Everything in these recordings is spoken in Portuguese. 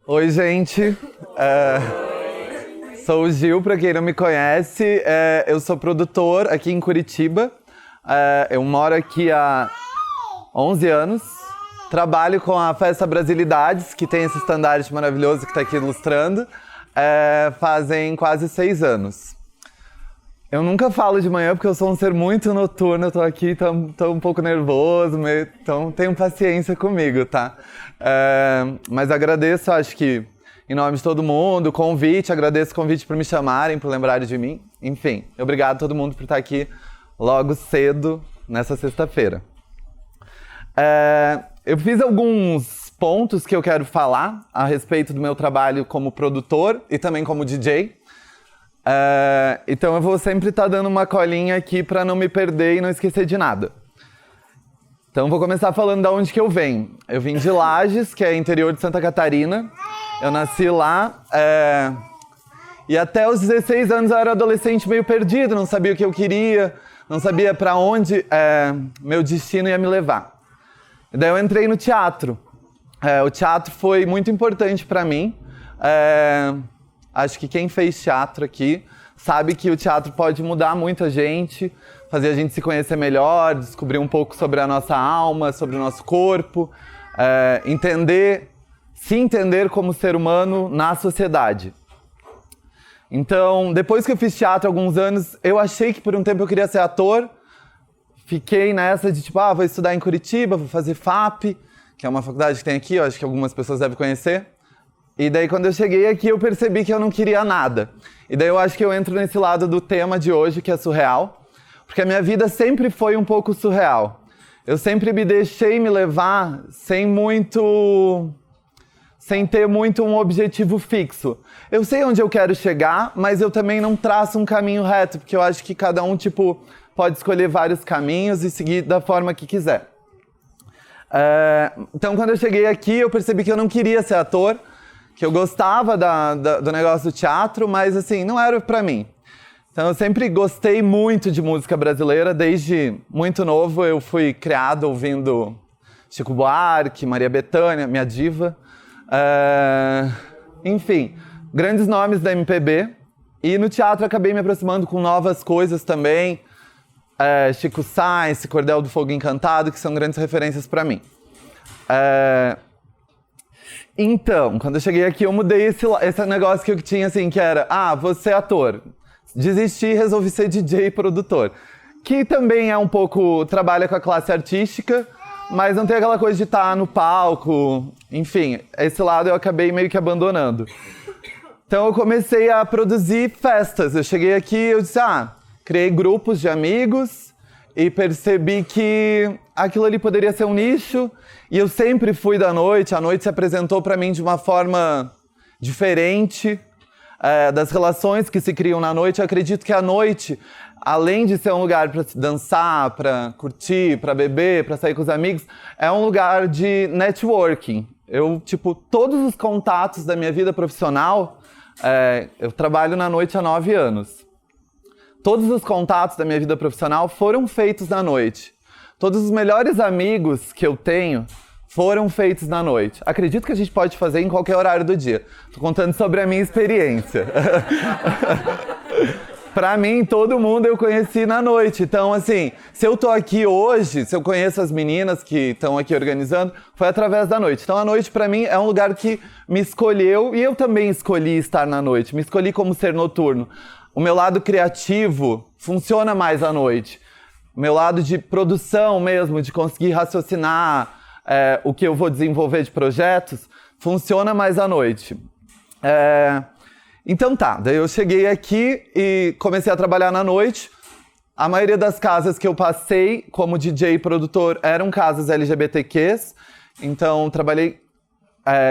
Oi, gente. Sou o Gil, pra quem não me conhece. Eu sou produtor aqui em Curitiba. Eu moro aqui há 11 anos. Trabalho com a Festa Brasilidades, que tem esse estandarte maravilhoso que está aqui ilustrando. Fazem quase 6 anos. Eu nunca falo de manhã porque eu sou um ser muito noturno. Eu tô aqui, tô um pouco nervoso, então tenham paciência comigo, tá? Mas agradeço, acho que em nome de todo mundo, o convite, agradeço o convite por me chamarem, por lembrarem de mim. Enfim, obrigado a todo mundo por estar aqui logo cedo nessa sexta-feira. Eu fiz alguns pontos que eu quero falar a respeito do meu trabalho como produtor e também como DJ. Então eu vou sempre estar dando uma colinha aqui para não me perder e não esquecer de nada. Então vou começar falando de onde que eu venho. Eu vim de Lages, que é interior de Santa Catarina. Eu nasci lá e até os 16 anos eu era adolescente meio perdido, não sabia o que eu queria, não sabia para onde meu destino ia me levar. E daí eu entrei no teatro. O teatro foi muito importante para mim. Acho que quem fez teatro aqui sabe que o teatro pode mudar muito a gente, fazer a gente se conhecer melhor, descobrir um pouco sobre a nossa alma, sobre o nosso corpo, se entender como ser humano na sociedade. Então, depois que eu fiz teatro há alguns anos, eu achei que por um tempo eu queria ser ator. Fiquei nessa de tipo, vou estudar em Curitiba, vou fazer FAP, que é uma faculdade que tem aqui, eu acho que algumas pessoas devem conhecer. E daí quando eu cheguei aqui eu percebi que eu não queria nada. E daí eu acho que eu entro nesse lado do tema de hoje, que é surreal. Porque a minha vida sempre foi um pouco surreal. Eu sempre me deixei me levar sem ter muito um objetivo fixo. Eu sei onde eu quero chegar, mas eu também não traço um caminho reto, porque eu acho que cada um, pode escolher vários caminhos e seguir da forma que quiser. Então, quando eu cheguei aqui, eu percebi que eu não queria ser ator, que eu gostava do negócio do teatro, mas, assim, não era pra mim. Então, eu sempre gostei muito de música brasileira. Desde muito novo, eu fui criado ouvindo Chico Buarque, Maria Bethânia, minha diva. Enfim, grandes nomes da MPB. E no teatro acabei me aproximando com novas coisas também. Chico Sainz, Cordel do Fogo Encantado, que são grandes referências para mim. Então, quando eu cheguei aqui, eu mudei esse negócio que eu tinha, assim, que era, vou ser ator. Desisti e resolvi ser DJ e produtor. Que também é um pouco, trabalha com a classe artística, mas não tem aquela coisa de estar no palco. Enfim, esse lado eu acabei meio que abandonando. Então eu comecei a produzir festas. Eu cheguei aqui e eu disse, criei grupos de amigos e percebi que aquilo ali poderia ser um nicho. E eu sempre fui da noite. A noite se apresentou para mim de uma forma diferente das relações que se criam na noite. Eu acredito que a noite, além de ser um lugar para dançar, para curtir, para beber, para sair com os amigos, é um lugar de networking. Todos os contatos da minha vida profissional, eu trabalho na noite há 9 anos. Todos os contatos da minha vida profissional foram feitos na noite. Todos os melhores amigos que eu tenho foram feitos na noite. Acredito que a gente pode fazer em qualquer horário do dia. Tô contando sobre a minha experiência. Pra mim, todo mundo eu conheci na noite. Então, assim, se eu tô aqui hoje, se eu conheço as meninas que estão aqui organizando, foi através da noite. Então, a noite, pra mim, é um lugar que me escolheu e eu também escolhi estar na noite. Me escolhi como ser noturno. O meu lado criativo funciona mais à noite. O meu lado de produção mesmo, de conseguir raciocinar o que eu vou desenvolver de projetos, funciona mais à noite. Então daí eu cheguei aqui e comecei a trabalhar na noite. A maioria das casas que eu passei como DJ e produtor eram casas LGBTQs. Então trabalhei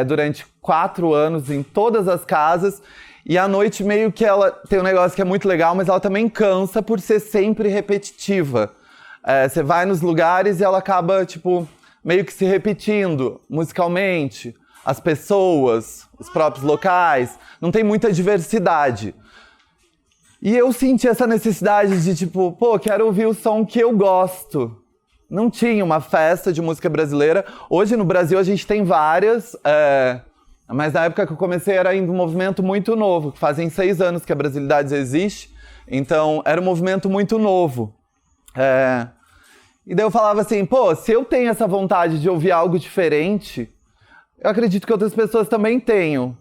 durante 4 anos em todas as casas. E à noite meio que ela tem um negócio que é muito legal, mas ela também cansa por ser sempre repetitiva. Você vai nos lugares e ela acaba, meio que se repetindo musicalmente. As pessoas, os próprios locais, não tem muita diversidade. E eu senti essa necessidade de quero ouvir o som que eu gosto. Não tinha uma festa de música brasileira. Hoje no Brasil a gente tem várias. Mas na época que eu comecei era ainda um movimento muito novo, que fazem 6 anos que a Brasilidades existe, então era um movimento muito novo. E daí eu falava assim, pô, se eu tenho essa vontade de ouvir algo diferente, eu acredito que outras pessoas também tenham.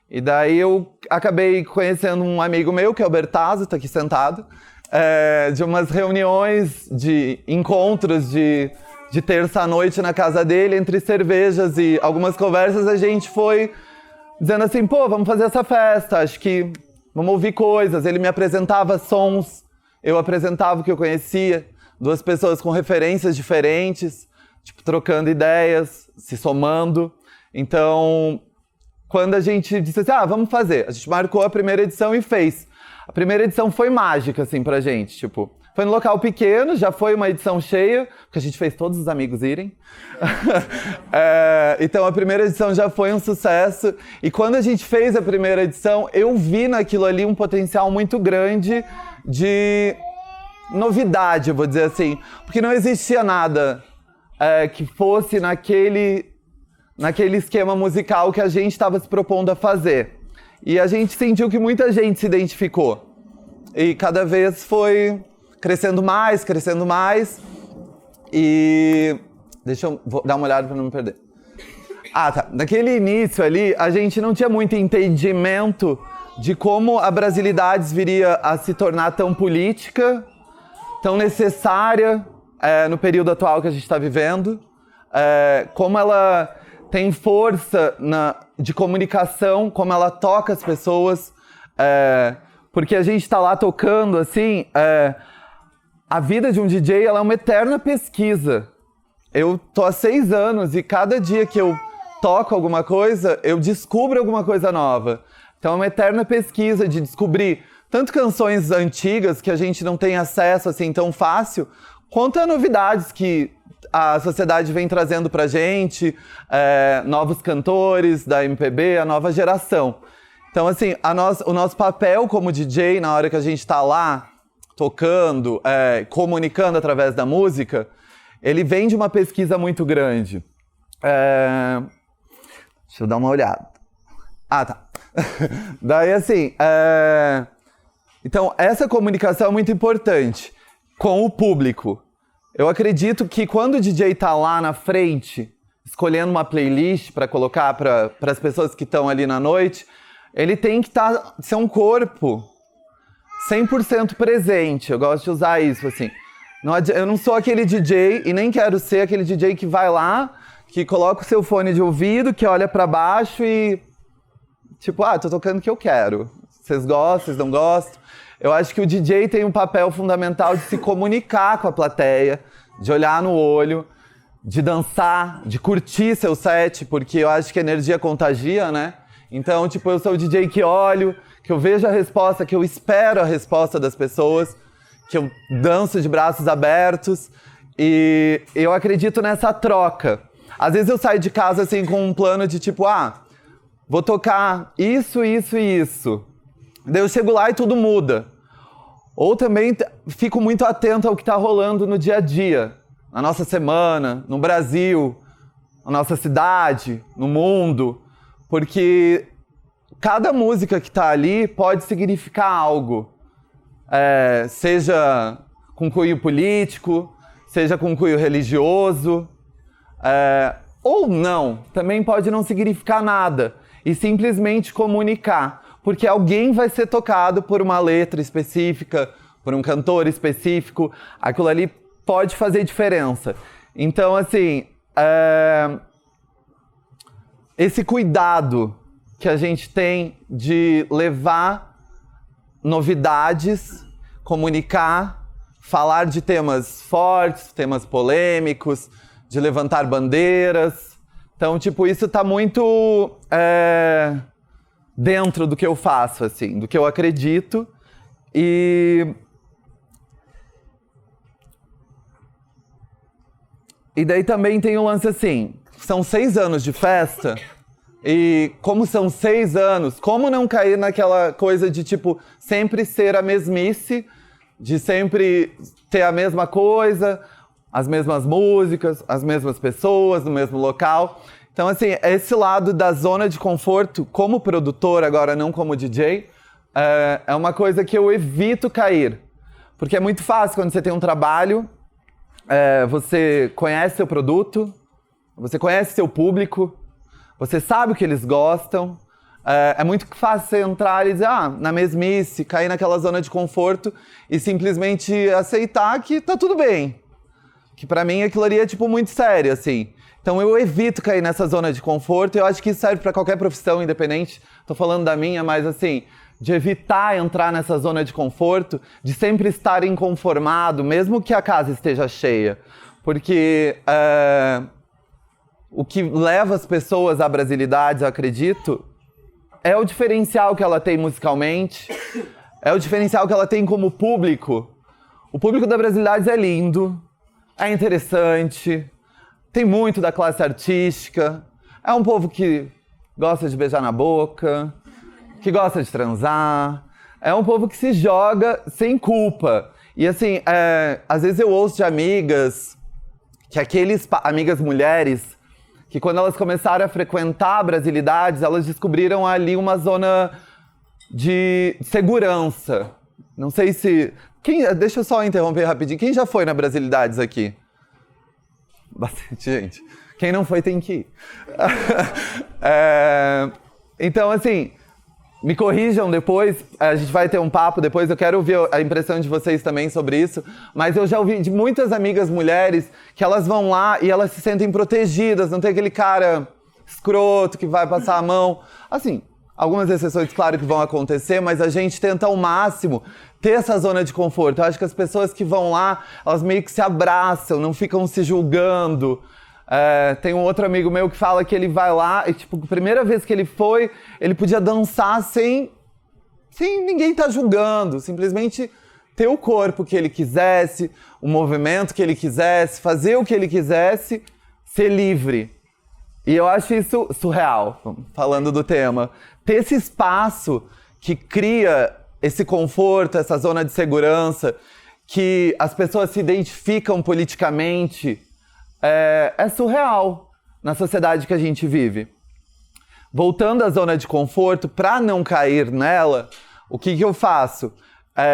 E daí eu acabei conhecendo um amigo meu, que é o Bertazzo, tá aqui sentado, de umas reuniões, de encontros de terça-noite na casa dele, entre cervejas e algumas conversas, a gente foi dizendo assim, pô, vamos fazer essa festa, acho que vamos ouvir coisas. Ele me apresentava sons, eu apresentava o que eu conhecia, 2 pessoas com referências diferentes, tipo, trocando ideias, se somando. Então, quando a gente disse assim, vamos fazer, a gente marcou a primeira edição e fez. A primeira edição foi mágica, assim, pra gente, tipo, foi no local pequeno, já foi uma edição cheia, porque a gente fez todos os amigos irem. Então a primeira edição já foi um sucesso. E quando a gente fez a primeira edição, eu vi naquilo ali um potencial muito grande de novidade, eu vou dizer assim. Porque não existia nada que fosse naquele esquema musical que a gente estava se propondo a fazer. E a gente sentiu que muita gente se identificou. E cada vez foi crescendo mais. E vou dar uma olhada para não me perder. Tá. Naquele início ali, a gente não tinha muito entendimento de como a Brasilidades viria a se tornar tão política, tão necessária no período atual que a gente está vivendo. Como ela tem força de comunicação, como ela toca as pessoas, porque a gente está lá tocando, assim, a vida de um DJ ela é uma eterna pesquisa. Eu tô há 6 anos e cada dia que eu toco alguma coisa, eu descubro alguma coisa nova. Então é uma eterna pesquisa de descobrir tanto canções antigas que a gente não tem acesso assim tão fácil, quanto a novidades que a sociedade vem trazendo pra gente, novos cantores da MPB, a nova geração. Então, assim, o nosso papel como DJ, na hora que a gente tá lá, tocando, comunicando através da música, ele vem de uma pesquisa muito grande. Deixa eu dar uma olhada. Tá. Daí, assim, então, essa comunicação é muito importante com o público. Eu acredito que quando o DJ tá lá na frente, escolhendo uma playlist para colocar para as pessoas que estão ali na noite, ele tem que ser um corpo 100% presente. Eu gosto de usar isso, assim. Eu não sou aquele DJ e nem quero ser aquele DJ que vai lá, que coloca o seu fone de ouvido, que olha para baixo e... Tipo, tô tocando o que eu quero. Vocês gostam, vocês não gostam? Eu acho que o DJ tem um papel fundamental de se comunicar com a plateia, de olhar no olho, de dançar, de curtir seu set, porque eu acho que a energia contagia, né? Então, tipo, eu sou o DJ que olho, que eu vejo a resposta, que eu espero a resposta das pessoas, que eu danço de braços abertos, e eu acredito nessa troca. Às vezes eu saio de casa, assim, com um plano de tipo, vou tocar isso, isso e isso. Daí eu chego lá e tudo muda. Ou também fico muito atento ao que está rolando no dia a dia, na nossa semana, no Brasil, na nossa cidade, no mundo, porque cada música que está ali pode significar algo, seja com cunho político, seja com cunho religioso, ou não, também pode não significar nada e simplesmente comunicar. Porque alguém vai ser tocado por uma letra específica, por um cantor específico. Aquilo ali pode fazer diferença. Então, assim, esse cuidado que a gente tem de levar novidades, comunicar, falar de temas fortes, temas polêmicos, de levantar bandeiras. Então, tipo, isso tá muito... dentro do que eu faço, assim, do que eu acredito. E daí também tem o lance assim, são 6 anos de festa, e como são 6 anos, como não cair naquela coisa de, tipo, sempre ser a mesmice, de sempre ter a mesma coisa, as mesmas músicas, as mesmas pessoas, no mesmo local. Então, assim, esse lado da zona de conforto, como produtor, agora não como DJ, é uma coisa que eu evito cair. Porque é muito fácil quando você tem um trabalho, você conhece seu produto, você conhece seu público, você sabe o que eles gostam. É muito fácil você entrar e dizer, na mesmice, cair naquela zona de conforto e simplesmente aceitar que tá tudo bem. Que pra mim aquilo ali é, tipo, muito sério, assim. Então eu evito cair nessa zona de conforto e eu acho que isso serve pra qualquer profissão, independente. Tô falando da minha, mas assim, de evitar entrar nessa zona de conforto, de sempre estar inconformado, mesmo que a casa esteja cheia. Porque o que leva as pessoas à brasilidade, eu acredito, é o diferencial que ela tem musicalmente, é o diferencial que ela tem como público. O público da Brasilidades é lindo, é interessante, tem muito da classe artística, é um povo que gosta de beijar na boca, que gosta de transar, é um povo que se joga sem culpa. E assim, às vezes eu ouço de amigas, amigas mulheres, que quando elas começaram a frequentar a Brasilidades, elas descobriram ali uma zona de segurança. Não sei se... deixa eu só interromper rapidinho. Quem já foi na Brasilidades aqui? Bastante gente. Quem não foi tem que ir. Então, assim, me corrijam depois, a gente vai ter um papo depois, eu quero ouvir a impressão de vocês também sobre isso, mas eu já ouvi de muitas amigas mulheres que elas vão lá e elas se sentem protegidas, não tem aquele cara escroto que vai passar a mão. Assim, algumas exceções, claro, que vão acontecer, mas a gente tenta ao máximo ter essa zona de conforto. Eu acho que as pessoas que vão lá, elas meio que se abraçam, não ficam se julgando. Tem um outro amigo meu que fala que ele vai lá e, tipo, a primeira vez que ele foi, ele podia dançar sem ninguém estar julgando, simplesmente ter o corpo que ele quisesse, o movimento que ele quisesse, fazer o que ele quisesse, ser livre. E eu acho isso surreal, falando do tema. Ter esse espaço que cria esse conforto, essa zona de segurança, que as pessoas se identificam politicamente, é surreal na sociedade que a gente vive. Voltando à zona de conforto, para não cair nela, o que eu faço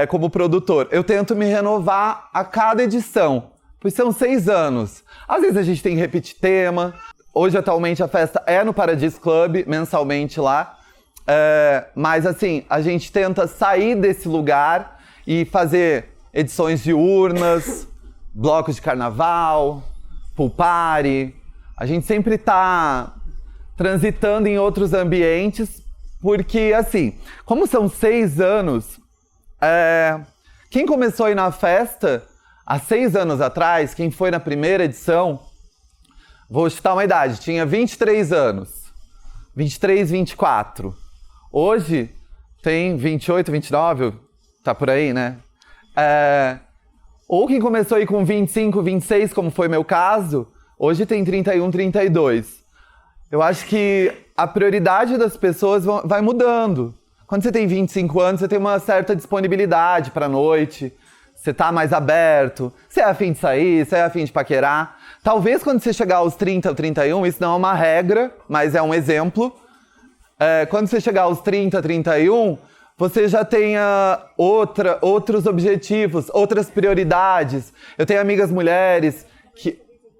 como produtor? Eu tento me renovar a cada edição, pois são 6 anos. Às vezes a gente tem que repetir tema. Hoje, atualmente, a festa é no Paradiso Club, mensalmente lá. Mas, assim, a gente tenta sair desse lugar e fazer edições diurnas, blocos de carnaval, pool party. A gente sempre tá transitando em outros ambientes, porque, assim, como são 6 anos, quem começou a ir na festa há 6 anos atrás, quem foi na primeira edição, vou chutar uma idade, tinha 23 anos, 23, 24. Hoje tem 28, 29, tá por aí, né? Ou quem começou aí com 25, 26, como foi meu caso, hoje tem 31, 32. Eu acho que a prioridade das pessoas vai mudando. Quando você tem 25 anos, você tem uma certa disponibilidade pra noite, você tá mais aberto, você é afim de sair, você é afim de paquerar. Talvez quando você chegar aos 30 ou 31, isso não é uma regra, mas é um exemplo. Quando você chegar aos 30, 31, você já tenha outros objetivos, outras prioridades. Eu tenho amigas mulheres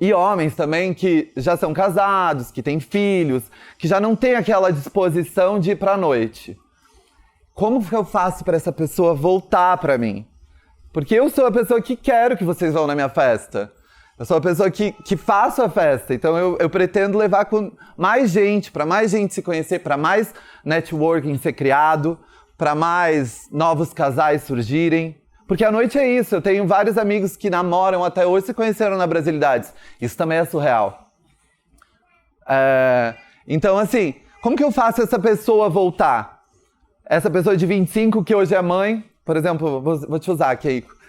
e homens também que já são casados, que têm filhos, que já não têm aquela disposição de ir pra noite. Como que eu faço para essa pessoa voltar pra mim? Porque eu sou a pessoa que quero que vocês vão na minha festa. Eu sou a pessoa que faço a festa, então eu pretendo levar com mais gente, para mais gente se conhecer, para mais networking ser criado, para mais novos casais surgirem. Porque a noite é isso, eu tenho vários amigos que namoram até hoje e se conheceram na Brasilidades. Isso também é surreal. Então, assim, como que eu faço essa pessoa voltar? Essa pessoa de 25 que hoje é mãe, por exemplo, vou te usar, Keiko.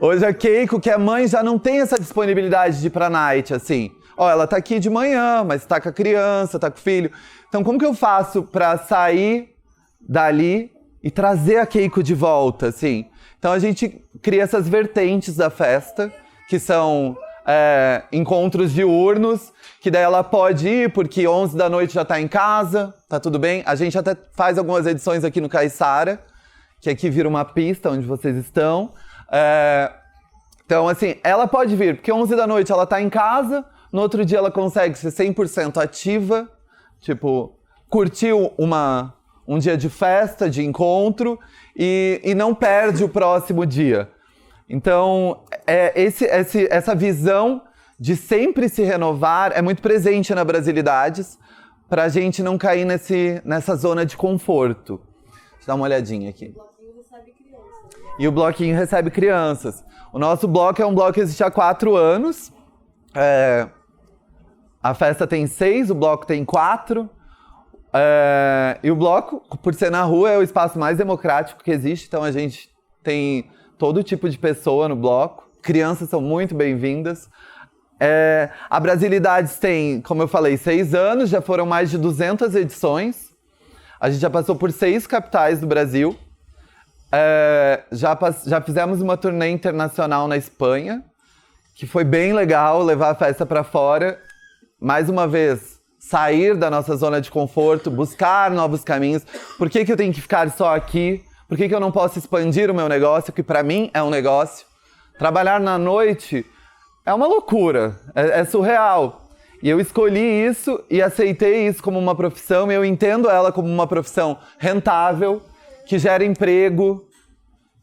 Hoje a Keiko, que é mãe, já não tem essa disponibilidade de ir pra night, assim. Ela tá aqui de manhã, mas tá com a criança, tá com o filho. Então, como que eu faço pra sair dali e trazer a Keiko de volta, assim? Então, a gente cria essas vertentes da festa, que são encontros diurnos, que daí ela pode ir, porque 11 da noite já tá em casa, tá tudo bem. A gente até faz algumas edições aqui no Caiçara, que aqui vira uma pista onde vocês estão. Então, assim, ela pode vir, porque 11 da noite ela tá em casa, no outro dia ela consegue ser 100% ativa, tipo, curtiu um dia de festa, de encontro, e não perde o próximo dia. Então, essa visão de sempre se renovar é muito presente na Brasilidades, pra gente não cair nessa zona de conforto. Deixa eu dar uma olhadinha aqui. E o Bloquinho recebe crianças. O nosso bloco é um bloco que existe há 4 anos. A festa tem 6, o bloco tem 4. E o bloco, por ser na rua, é o espaço mais democrático que existe. Então a gente tem todo tipo de pessoa no bloco. Crianças são muito bem-vindas. A Brasilidades tem, como eu falei, 6 anos. Já foram mais de 200 edições. A gente já passou por 6 capitais do Brasil. Já fizemos uma turnê internacional na Espanha, que foi bem legal levar a festa para fora. Mais uma vez, sair da nossa zona de conforto, buscar novos caminhos. Por que eu tenho que ficar só aqui? Por que eu não posso expandir o meu negócio, que para mim é um negócio? Trabalhar na noite é uma loucura, é surreal. E eu escolhi isso e aceitei isso como uma profissão, e eu entendo ela como uma profissão rentável, que gera emprego,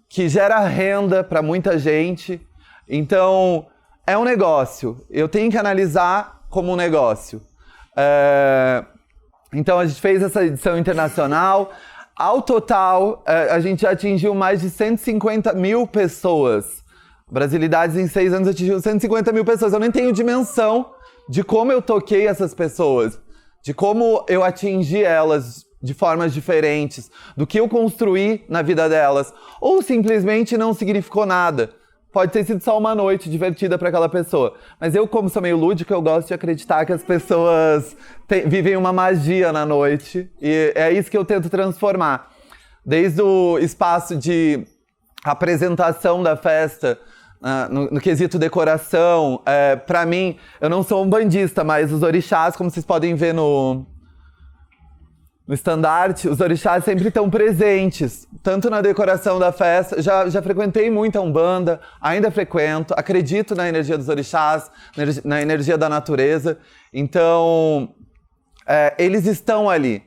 que gera renda para muita gente. Então, é um negócio. Eu tenho que analisar como um negócio. Então, a gente fez essa edição internacional. Ao total, a gente já atingiu mais de 150 mil pessoas. Brasilidades, em 6 anos, atingiu 150 mil pessoas. Eu nem tenho dimensão de como eu toquei essas pessoas, de como eu atingi elas de formas diferentes, do que eu construí na vida delas, ou simplesmente não significou nada. Pode ter sido só uma noite divertida para aquela pessoa. Mas eu, como sou meio lúdico, eu gosto de acreditar que as pessoas vivem uma magia na noite, e é isso que eu tento transformar. Desde o espaço de apresentação da festa, no quesito decoração, para mim, eu não sou um bandista, mas os orixás, como vocês podem ver no estandarte, os orixás sempre estão presentes, tanto na decoração da festa. Já frequentei muito a Umbanda, ainda frequento, acredito na energia dos orixás, na energia da natureza. Então, eles estão ali.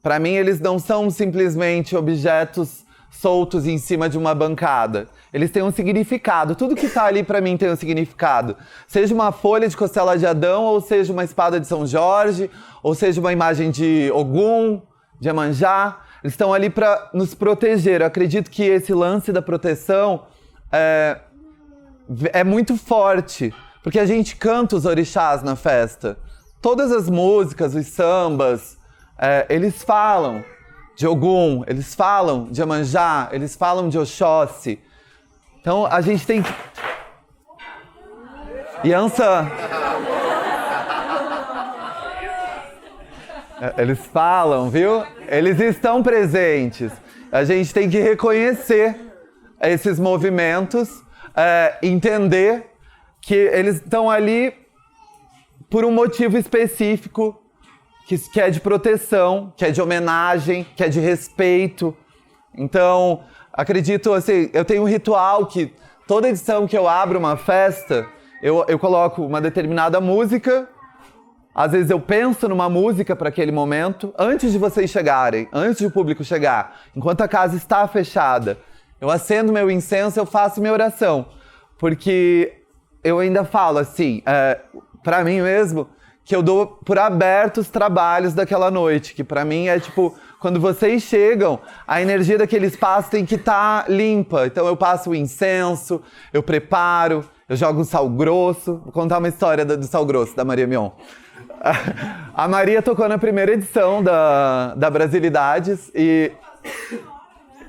Para mim, eles não são simplesmente objetos soltos em cima de uma bancada. Eles têm um significado. Tudo que está ali para mim tem um significado. Seja uma folha de costela de Adão, ou seja uma espada de São Jorge, ou seja uma imagem de Ogum, de Iemanjá. Eles estão ali para nos proteger. Eu acredito que esse lance da proteção é muito forte, porque a gente canta os orixás na festa. Todas as músicas, os sambas, eles falam de Ogum, eles falam de Iemanjá, eles falam de Oxóssi. Então a gente tem que... Yansan. Eles falam, viu? Eles estão presentes. A gente tem que reconhecer esses movimentos, entender que eles estão ali por um motivo específico, que é de proteção, que é de homenagem, que é de respeito. Então, acredito, assim, eu tenho um ritual que toda edição que eu abro uma festa, eu coloco uma determinada música. Às vezes eu penso numa música para aquele momento, antes de vocês chegarem, antes de o público chegar. Enquanto a casa está fechada, eu acendo meu incenso, eu faço minha oração. Porque eu ainda falo assim, para mim mesmo, que eu dou por aberto os trabalhos daquela noite, que pra mim é tipo, quando vocês chegam, a energia daquele espaço tem que estar limpa. Então eu passo o incenso, eu preparo, eu jogo um sal grosso. Vou contar uma história do sal grosso, da Maria Mion. A Maria tocou na primeira edição da Brasilidades, e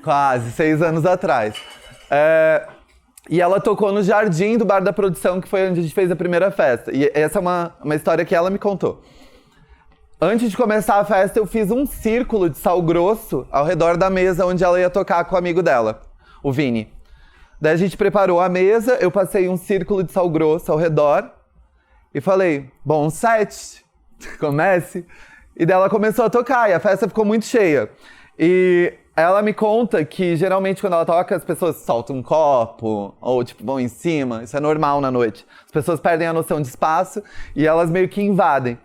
quase 6 anos atrás. E ela tocou no jardim do Bar da Produção, que foi onde a gente fez a primeira festa. E essa é uma história que ela me contou. Antes de começar a festa, eu fiz um círculo de sal grosso ao redor da mesa onde ela ia tocar com o amigo dela, o Vini. Daí a gente preparou a mesa, eu passei um círculo de sal grosso ao redor e falei, bom, 7, comece. E daí ela começou a tocar e a festa ficou muito cheia. E ela me conta que geralmente quando ela toca as pessoas soltam um copo ou tipo vão em cima, isso é normal na noite. As pessoas perdem a noção de espaço e elas meio que invadem.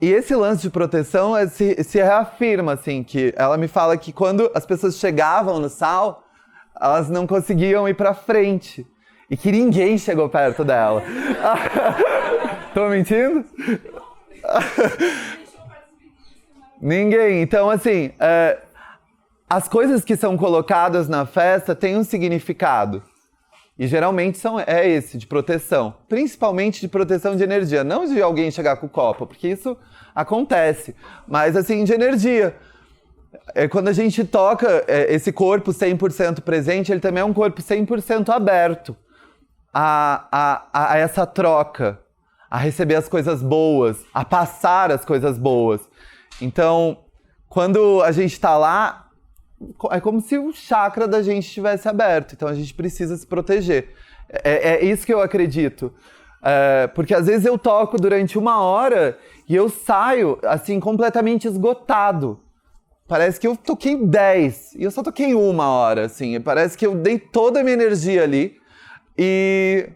E esse lance de proteção se reafirma, assim, que ela me fala que quando as pessoas chegavam no sal, elas não conseguiam ir pra frente. E que ninguém chegou perto dela. Tô mentindo? Ninguém. Então, assim, as coisas que são colocadas na festa têm um significado. E geralmente é esse, de proteção. Principalmente de proteção de energia. Não de alguém chegar com o copo, porque isso acontece. Mas, assim, de energia. Quando a gente toca esse corpo 100% presente, ele também é um corpo 100% aberto a essa troca. A receber as coisas boas, a passar as coisas boas. Então, quando a gente tá lá, é como se o chakra da gente estivesse aberto. Então a gente precisa se proteger. É isso que eu acredito. Porque às vezes eu toco durante 1 hora e eu saio assim completamente esgotado. Parece que eu toquei 10 e eu só toquei 1 hora. Assim. Parece que eu dei toda a minha energia ali e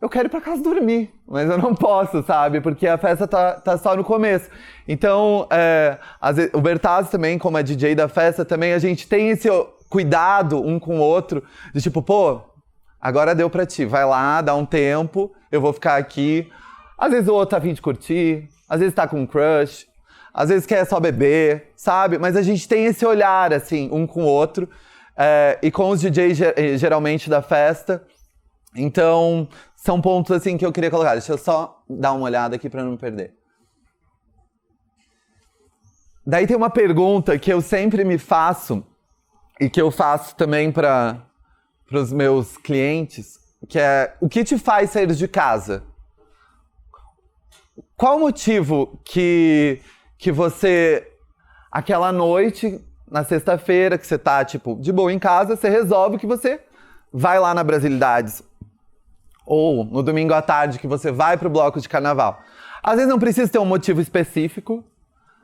eu quero ir pra casa dormir. Mas eu não posso, sabe? Porque a festa tá só no começo. Então, às vezes, o Bertazzi também, como é DJ da festa, também a gente tem esse cuidado um com o outro. De tipo, pô, agora deu pra ti. Vai lá, dá um tempo, eu vou ficar aqui. Às vezes o outro tá a fim de curtir, às vezes tá com um crush, às vezes quer só beber, sabe? Mas a gente tem esse olhar, assim, um com o outro. E com os DJs, geralmente, da festa. Então, são pontos assim que eu queria colocar. Deixa eu só dar uma olhada aqui para não me perder. Daí tem uma pergunta que eu sempre me faço e que eu faço também para os meus clientes, que é: o que te faz sair de casa? Qual o motivo que você, aquela noite, na sexta-feira, que você tá, tipo, de boa em casa, você resolve que você vai lá na Brasilidades. Ou no domingo à tarde, que você vai pro bloco de carnaval. Às vezes não precisa ter um motivo específico.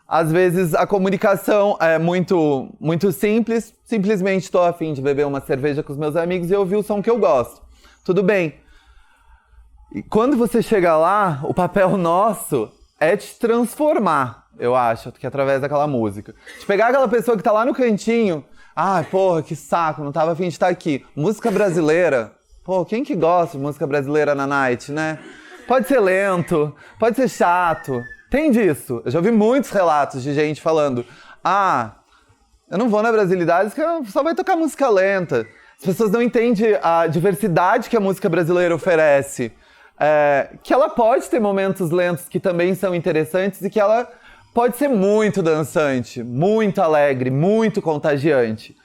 Às vezes a comunicação é muito, muito simples. Simplesmente estou a fim de beber uma cerveja com os meus amigos e ouvir o som que eu gosto. Tudo bem. E quando você chega lá, o papel nosso é te transformar, eu acho, que através daquela música. De pegar aquela pessoa que tá lá no cantinho. Ah, porra, que saco, não tava a fim de estar aqui. Música brasileira. Pô, quem que gosta de música brasileira na night, né? Pode ser lento, pode ser chato. Tem disso. Eu já ouvi muitos relatos de gente falando: ah, eu não vou na Brasilidades porque só vai tocar música lenta. As pessoas não entendem a diversidade que a música brasileira oferece. Que ela pode ter momentos lentos que também são interessantes e que ela pode ser muito dançante, muito alegre, muito contagiante.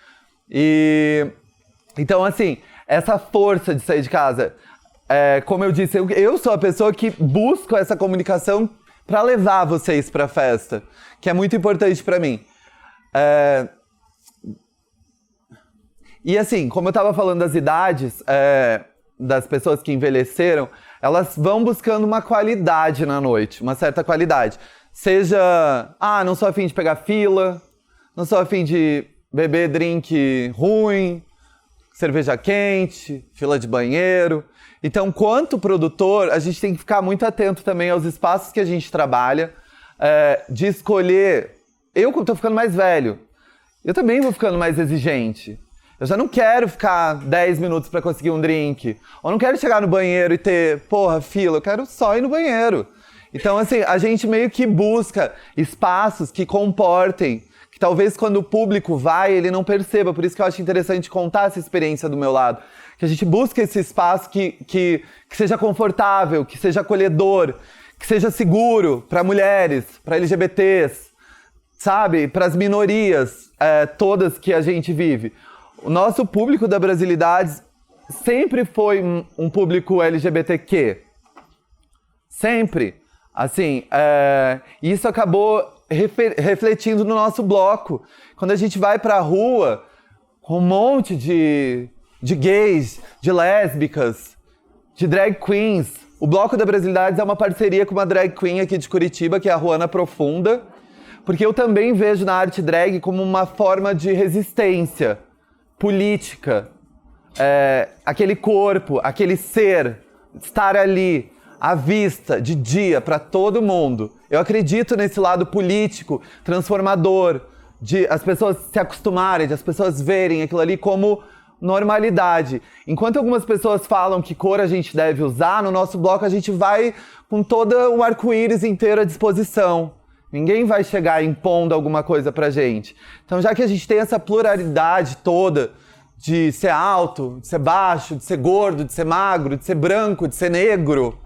Então, assim, essa força de sair de casa, como eu disse, eu sou a pessoa que busco essa comunicação para levar vocês para a festa, que é muito importante para mim. E assim, como eu estava falando das idades, das pessoas que envelheceram, elas vão buscando uma qualidade na noite, uma certa qualidade. Seja, não sou a fim de pegar fila, não sou a fim de beber drink ruim, cerveja quente, fila de banheiro. Então, quanto produtor, a gente tem que ficar muito atento também aos espaços que a gente trabalha, de escolher. Eu tô ficando mais velho, eu também vou ficando mais exigente. Eu já não quero ficar 10 minutos para conseguir um drink. Ou não quero chegar no banheiro e ter, fila. Eu quero só ir no banheiro. Então, assim, a gente meio que busca espaços que comportem, que talvez quando o público vai, ele não perceba. Por isso que eu acho interessante contar essa experiência do meu lado. Que a gente busca esse espaço que seja confortável, que seja acolhedor, que seja seguro para mulheres, para LGBTs, sabe? Para as minorias todas que a gente vive. O nosso público da Brasilidades sempre foi um público LGBTQ. Sempre. Assim, isso acabou refletindo no nosso bloco. Quando a gente vai pra rua com um monte de de gays, de lésbicas, de drag queens. O Bloco da Brasilidades é uma parceria com uma drag queen aqui de Curitiba, que é a Ruana Profunda, porque eu também vejo na arte drag como uma forma de resistência política. Aquele corpo, aquele ser, estar ali, à vista, de dia, para todo mundo. Eu acredito nesse lado político, transformador, de as pessoas se acostumarem, de as pessoas verem aquilo ali como normalidade. Enquanto algumas pessoas falam que cor a gente deve usar, no nosso bloco a gente vai com todo o arco-íris inteiro à disposição. Ninguém vai chegar impondo alguma coisa pra gente. Então, já que a gente tem essa pluralidade toda de ser alto, de ser baixo, de ser gordo, de ser magro, de ser branco, de ser negro,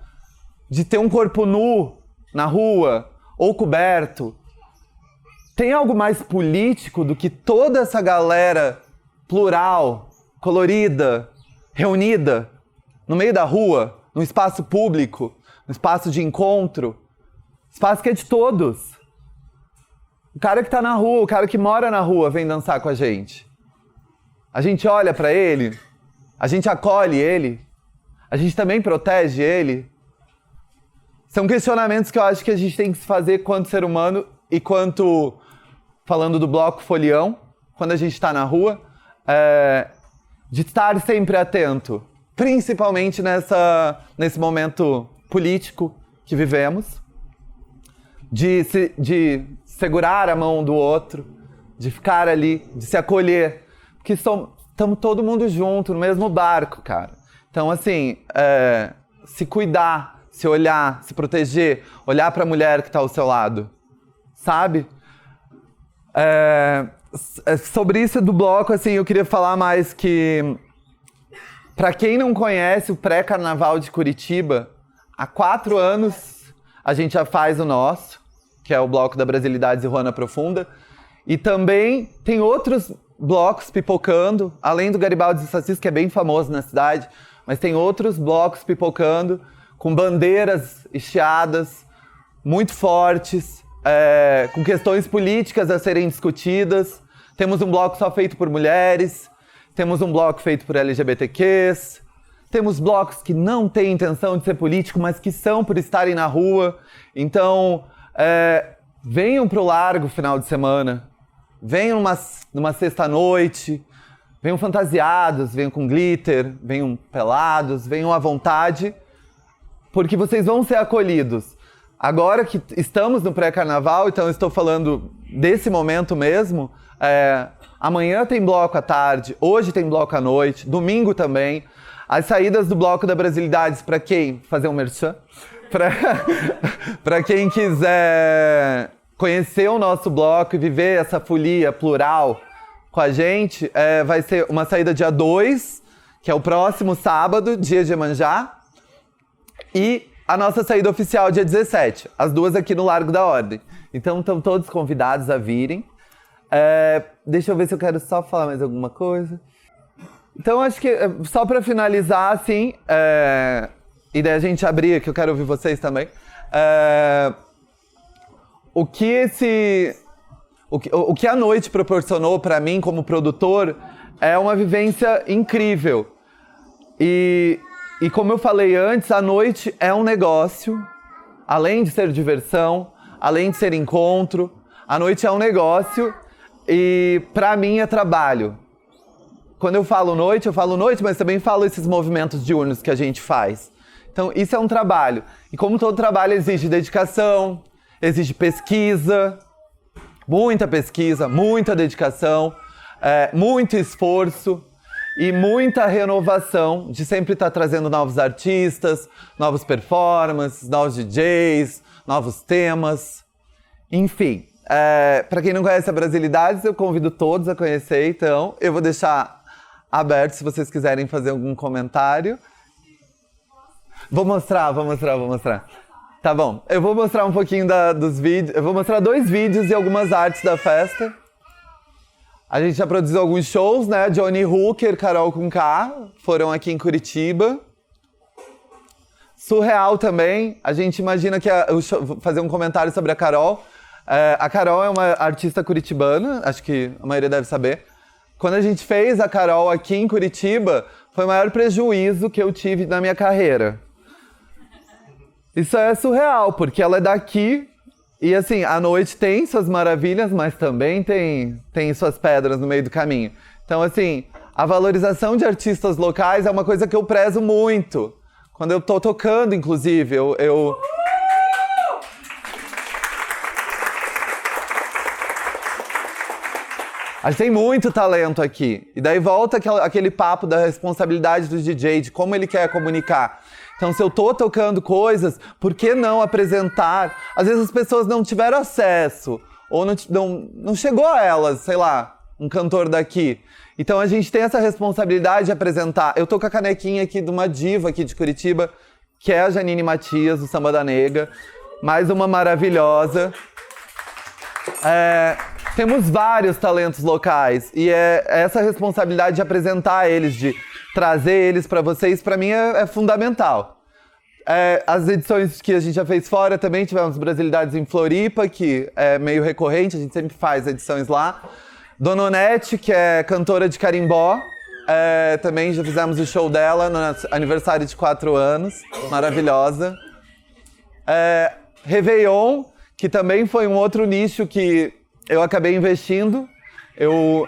de ter um corpo nu na rua ou coberto, tem algo mais político do que toda essa galera plural, colorida, reunida, no meio da rua, no espaço público, no espaço de encontro, espaço que é de todos. O cara que tá na rua, o cara que mora na rua vem dançar com a gente. A gente olha pra ele, a gente acolhe ele, a gente também protege ele. São questionamentos que eu acho que a gente tem que se fazer quanto ser humano e quanto, falando do Bloco Folião, quando a gente tá na rua, de estar sempre atento, principalmente nesse momento político que vivemos, de segurar a mão do outro, de ficar ali, de se acolher, porque estamos todo mundo junto, no mesmo barco, cara. Então, assim, se cuidar, se olhar, se proteger, olhar para a mulher que está ao seu lado, sabe? Sobre isso do bloco, assim, eu queria falar mais que, para quem não conhece o pré-carnaval de Curitiba, há 4 anos a gente já faz o nosso, que é o Bloco da Brasilidades e Ruana Profunda, e também tem outros blocos pipocando, além do Garibaldi e Sacis, que é bem famoso na cidade, mas tem outros blocos pipocando, com bandeiras estiadas, muito fortes, com questões políticas a serem discutidas. Temos um bloco só feito por mulheres, temos um bloco feito por LGBTQs, temos blocos que não têm intenção de ser político, mas que são por estarem na rua. Então, venham pro Largo final de semana, venham numa sexta-noite, venham fantasiados, venham com glitter, venham pelados, venham à vontade, porque vocês vão ser acolhidos. Agora que estamos no pré-carnaval, então eu estou falando desse momento mesmo, amanhã tem bloco à tarde, hoje tem bloco à noite, domingo também. As saídas do Bloco da Brasilidades, para quem fazer um merchan, para quem quiser conhecer o nosso bloco e viver essa folia plural com a gente, vai ser uma saída dia 2, que é o próximo sábado, dia de Iemanjá, e a nossa saída oficial dia 17, as duas aqui no Largo da Ordem. Então estão todos convidados a virem. Deixa eu ver se eu quero só falar mais alguma coisa. Então acho que só para finalizar, assim, e daí a gente abrir, que eu quero ouvir vocês também, o que a noite proporcionou para mim como produtor é uma vivência incrível. E como eu falei antes, a noite é um negócio, além de ser diversão, além de ser encontro, a noite é um negócio e para mim é trabalho. Quando eu falo noite, mas também falo esses movimentos diurnos que a gente faz. Então isso é um trabalho. E como todo trabalho exige dedicação, exige pesquisa, muita dedicação, muito esforço e muita renovação de sempre estar trazendo novos artistas, novos performances, novos DJs, novos temas. Enfim, para quem não conhece a Brasilidades, eu convido todos a conhecer, então eu vou deixar aberto se vocês quiserem fazer algum comentário. Vou mostrar. Tá bom, eu vou mostrar um pouquinho dos vídeos, eu vou mostrar 2 vídeos e algumas artes da festa. A gente já produziu alguns shows, né? Johnny Hooker, Carol com K, foram aqui em Curitiba. Surreal também, a gente imagina que vou fazer um comentário sobre a Carol. A Carol é uma artista curitibana, acho que a maioria deve saber. quando a gente fez a Carol aqui em Curitiba, foi o maior prejuízo que eu tive na minha carreira. Isso é surreal, porque ela é daqui e, assim, a noite tem suas maravilhas, mas também tem suas pedras no meio do caminho. Então, assim, a valorização de artistas locais é uma coisa que eu prezo muito. Quando eu tô tocando, inclusive, A gente tem muito talento aqui. E daí volta aquele papo da responsabilidade do DJ, de como ele quer comunicar. Então, se eu tô tocando coisas, por que não apresentar? Às vezes as pessoas não tiveram acesso, ou não chegou a elas, sei lá, um cantor daqui. Então a gente tem essa responsabilidade de apresentar. Eu tô com a canequinha aqui de uma diva aqui de Curitiba, que é a Janine Matias, do Samba da Nega. Mais uma maravilhosa. Temos vários talentos locais e é essa responsabilidade de apresentar eles, de trazer eles para vocês, para mim é fundamental. As edições que a gente já fez fora também, tivemos Brasilidades em Floripa, que é meio recorrente, a gente sempre faz edições lá. Dona Onete, que é cantora de carimbó, também já fizemos o show dela no aniversário de 4 anos, maravilhosa. Réveillon, que também foi um outro nicho que eu acabei investindo. Eu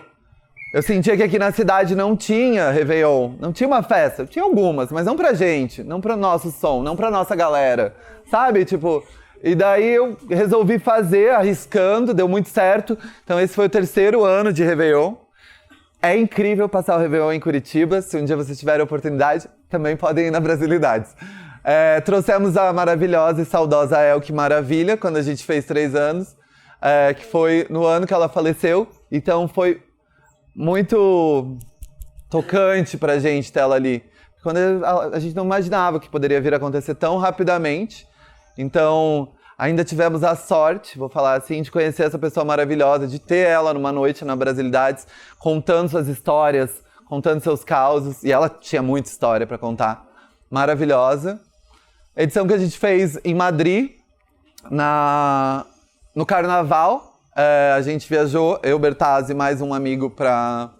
sentia que aqui na cidade não tinha Réveillon, não tinha uma festa. Tinha algumas, mas não pra gente, não pra nosso som, não pra nossa galera, sabe? Tipo, e daí eu resolvi fazer, arriscando, deu muito certo. Então esse foi o 3º ano de Réveillon. É incrível passar o Réveillon em Curitiba. Se um dia vocês tiverem a oportunidade, também podem ir na Brasilidades. Trouxemos a maravilhosa e saudosa Elke Maravilha, quando a gente fez 3 anos. Que foi no ano que ela faleceu, então foi muito tocante pra gente ter ela ali. Quando a gente não imaginava que poderia vir a acontecer tão rapidamente, então ainda tivemos a sorte, vou falar assim, de conhecer essa pessoa maravilhosa, de ter ela numa noite na Brasilidades, contando suas histórias, contando seus causos, e ela tinha muita história pra contar, maravilhosa. Edição que a gente fez em Madrid, no Carnaval, a gente viajou, eu, Bertazzi e mais um amigo pra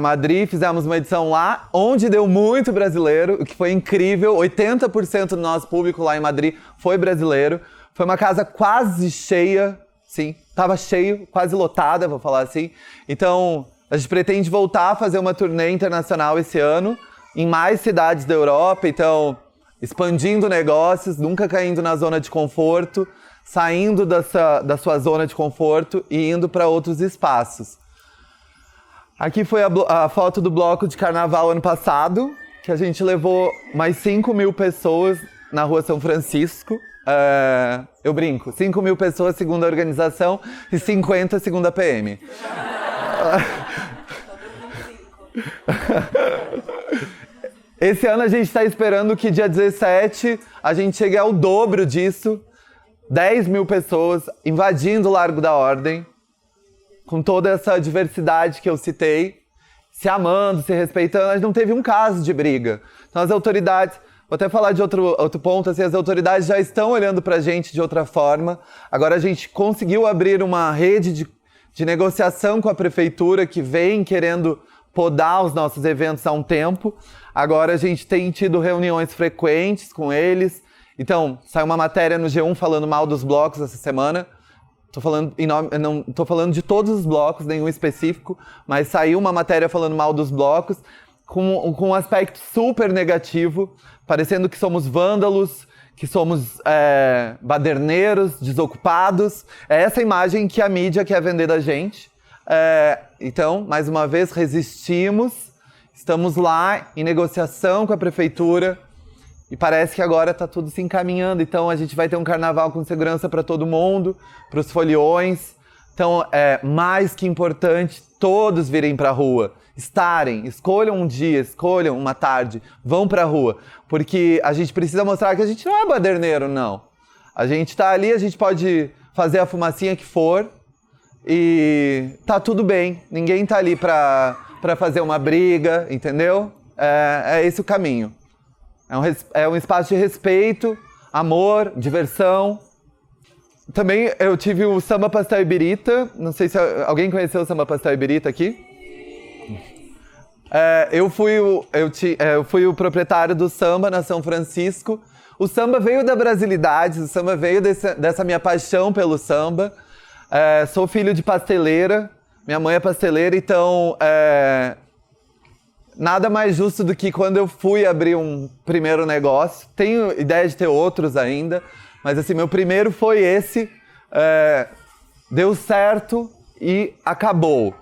Madrid. Fizemos uma edição lá, onde deu muito brasileiro, o que foi incrível. 80% do nosso público lá em Madrid foi brasileiro. Foi uma casa quase cheia, sim, tava cheio, quase lotada, vou falar assim. Então, a gente pretende voltar a fazer uma turnê internacional esse ano, em mais cidades da Europa. Então, expandindo negócios, nunca caindo na zona de conforto, saindo da sua zona de conforto e indo para outros espaços. Aqui foi a foto do bloco de carnaval ano passado, que a gente levou mais 5.000 pessoas na Rua São Francisco. Eu brinco, 5.000 pessoas segundo a organização e 50 segundo a PM. Esse ano a gente está esperando que dia 17 a gente chegue ao dobro disso. 10.000 pessoas invadindo o Largo da Ordem, com toda essa diversidade que eu citei, se amando, se respeitando. A gente não teve um caso de briga. Então as autoridades, vou até falar de outro ponto, assim, as autoridades já estão olhando pra gente de outra forma. Agora a gente conseguiu abrir uma rede de negociação com a prefeitura, que vem querendo podar os nossos eventos há um tempo. Agora a gente tem tido reuniões frequentes com eles. Então, saiu uma matéria no G1 falando mal dos blocos essa semana. Não tô falando de todos os blocos, nenhum específico, mas saiu uma matéria falando mal dos blocos, com um aspecto super negativo, parecendo que somos vândalos, que somos baderneiros, desocupados. É essa imagem que a mídia quer vender da gente. Então, mais uma vez, resistimos, estamos lá em negociação com a prefeitura, e parece que agora está tudo se encaminhando. Então a gente vai ter um carnaval com segurança para todo mundo, para os foliões. Então é mais que importante todos virem para a rua, escolham um dia, escolham uma tarde, vão para a rua. Porque a gente precisa mostrar que a gente não é baderneiro, não. A gente está ali, a gente pode fazer a fumacinha que for e tá tudo bem. Ninguém tá ali para fazer uma briga, entendeu? É esse o caminho. É um espaço de respeito, amor, diversão. também eu tive o Samba Pastel e Birita. Não sei se alguém conheceu o Samba Pastel e Birita aqui. Eu fui o proprietário do samba na São Francisco. O samba veio da Brasilidades, o samba veio dessa minha paixão pelo samba. Sou filho de pasteleira, minha mãe é pasteleira, então nada mais justo do que quando eu fui abrir um primeiro negócio. Tenho ideia de ter outros ainda, mas assim, meu primeiro foi esse. Deu certo e acabou.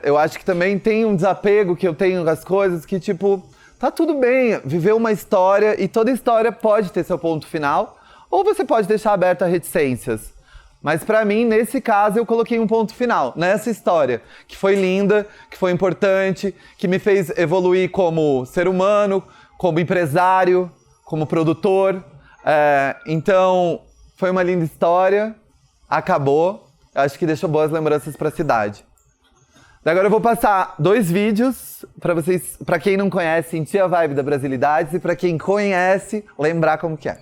Eu acho que também tem um desapego que eu tenho das coisas que, tipo, tá tudo bem viver uma história e toda história pode ter seu ponto final, ou você pode deixar aberto a reticências. Mas pra mim, nesse caso, eu coloquei um ponto final nessa história, que foi linda, que foi importante, que me fez evoluir como ser humano, como empresário, como produtor. Então, foi uma linda história, acabou, acho que deixou boas lembranças pra cidade. Agora eu vou passar 2 vídeos pra vocês, pra quem não conhece, sentir a vibe da Brasilidades, e pra quem conhece, lembrar como que é.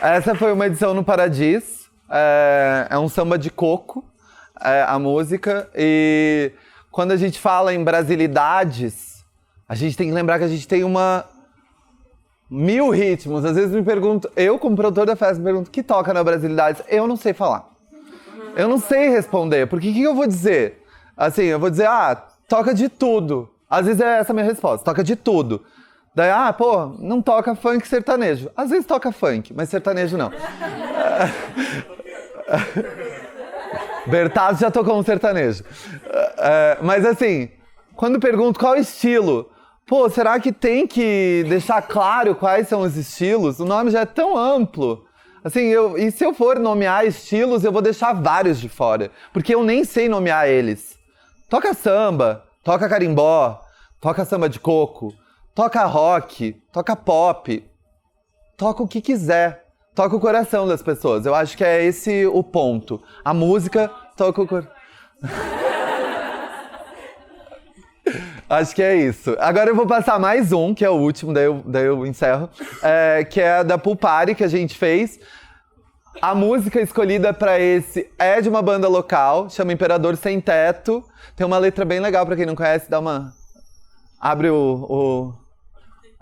Essa foi uma edição no Paradis. É um samba de coco, a música. E quando a gente fala em brasilidades, a gente tem que lembrar que a gente tem 1000 ritmos. Às vezes me pergunto, eu como produtor da festa, me pergunto, que toca na brasilidades? Eu não sei falar. Eu não sei responder, porque o que eu vou dizer? Assim, eu vou dizer, toca de tudo. Às vezes é essa a minha resposta, toca de tudo. Daí, não toca funk sertanejo. Às vezes toca funk, mas sertanejo não. Bertazzo já tocou um sertanejo. Mas assim, quando pergunto qual estilo, será que tem que deixar claro quais são os estilos? O nome já é tão amplo. Assim, e se eu for nomear estilos, eu vou deixar vários de fora. Porque eu nem sei nomear eles. Toca samba, toca carimbó, toca samba de coco, toca rock, toca pop, toca o que quiser, toca o coração das pessoas. Eu acho que é esse o ponto. A música toca o coração. Acho que é isso. Agora eu vou passar mais um, que é o último, daí eu encerro, que é a da Pool Party que a gente fez. A música escolhida pra esse é de uma banda local, chama Imperador Sem Teto. Tem uma letra bem legal pra quem não conhece, abre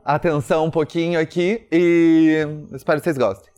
a atenção um pouquinho aqui e espero que vocês gostem.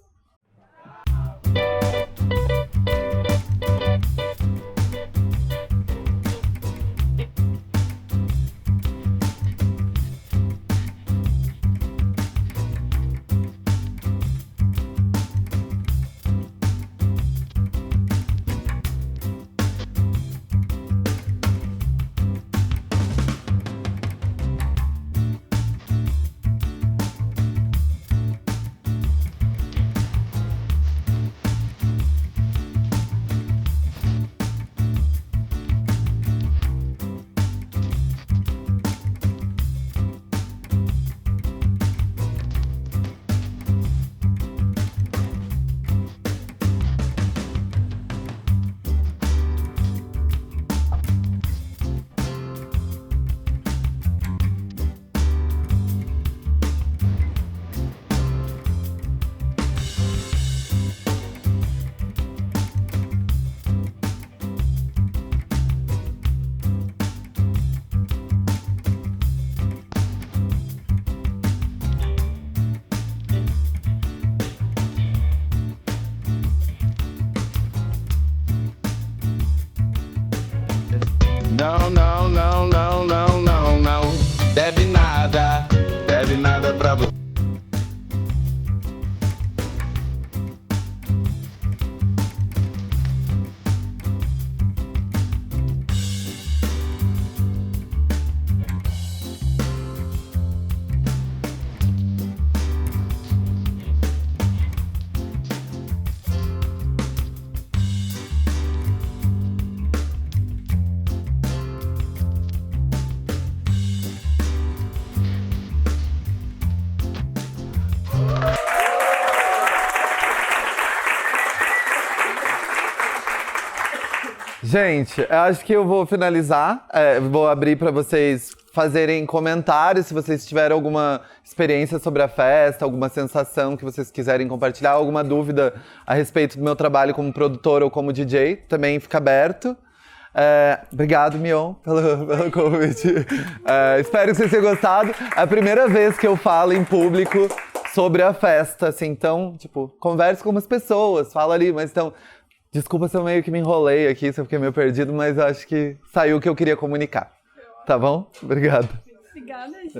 Gente, eu acho que eu vou finalizar. Vou abrir para vocês fazerem comentários, se vocês tiverem alguma experiência sobre a festa, alguma sensação que vocês quiserem compartilhar, alguma dúvida a respeito do meu trabalho como produtor ou como DJ, também fica aberto. Obrigado, Mion, pelo convite. Espero que vocês tenham gostado. É a primeira vez que eu falo em público sobre a festa, assim, então, tipo, converse com umas pessoas, fala ali, mas então... Desculpa se eu meio que me enrolei aqui, se eu fiquei meio perdido, mas eu acho que saiu o que eu queria comunicar. Tá bom? Obrigado. Obrigada, gente.